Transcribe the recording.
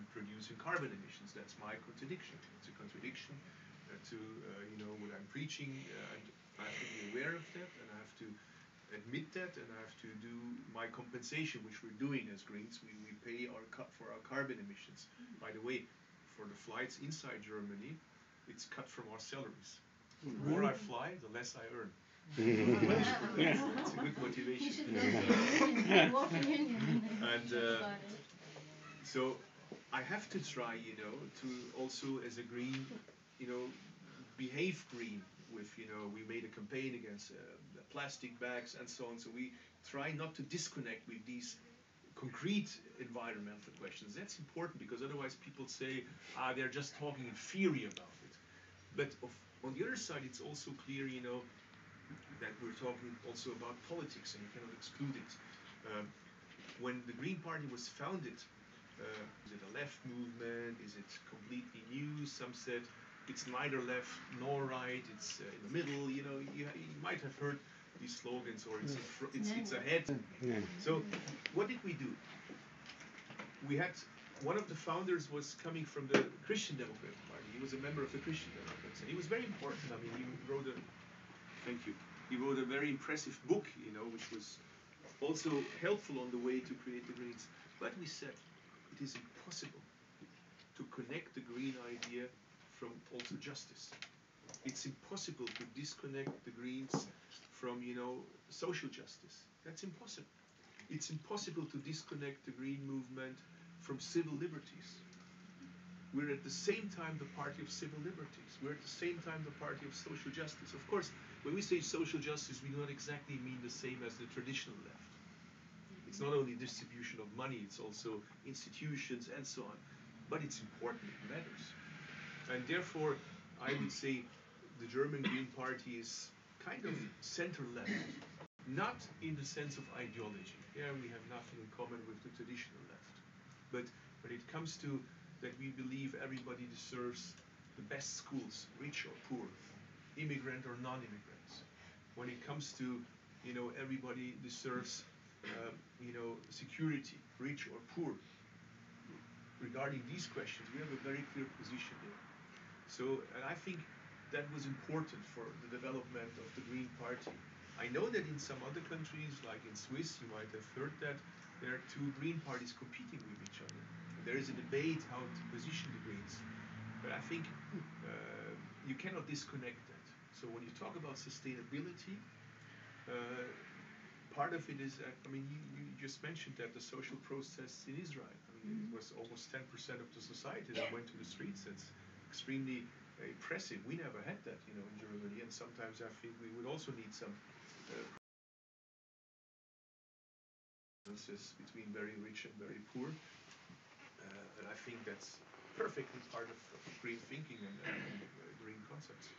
I'm producing carbon emissions. That's my contradiction. It's a contradiction to what I'm preaching, and I have to be aware of that, and I have to admit that, and I have to do my compensation, which we're doing as Greens. We pay our cut for our carbon emissions. By the way, for the flights inside Germany, it's cut from our salaries. The more I fly, the less I earn. It's a good motivation. And so I have to try, to also as a green, behave green with, we made a campaign against plastic bags and so on. So we try not to disconnect with these concrete environmental questions. That's important because otherwise people say, they're just talking in theory about it. But on the other side, it's also clear, that we're talking also about politics, and you cannot exclude it. When the Green Party was founded, is it a left movement? Is it completely new? Some said it's neither left nor right. It's in the middle. You might have heard these slogans, or it's ahead. So what did we do? We had one of the founders was coming from the Christian Democratic Party. He was a member of the Christian Democrats, and he was very important. I mean, he wrote a thank you. He wrote a very impressive book, which was also helpful on the way to create the Greens. But we said it is impossible to connect the green idea from also justice. It's impossible to disconnect the Greens from, social justice. That's impossible. It's impossible to disconnect the green movement from civil liberties. We're at the same time the party of civil liberties. We're at the same time the party of social justice. Of course, when we say social justice, we do not exactly mean the same as the traditional left. It's not only distribution of money, it's also institutions and so on. But it's important, it matters. And therefore, I would say the German Green Party is kind of center-left. Not in the sense of ideology. Yeah, we have nothing in common with the traditional left. But when it comes to that we believe everybody deserves the best schools, rich or poor, immigrant or non-immigrants. When it comes to, everybody deserves, security, rich or poor. Regarding these questions, we have a very clear position there. So, and I think that was important for the development of the Green Party. I know that in some other countries, like in Swiss, you might have heard that there are two Green parties competing with each other. There is a debate how to position the Greens. But I think you cannot disconnect that. So when you talk about sustainability, part of it is, you just mentioned that the social protests in Israel. It was almost 10% of the society that went to the streets. That's extremely impressive. We never had that, in Germany. And sometimes I think we would also need some differences between very rich and very poor. And I think that's perfectly part of green thinking and green concepts.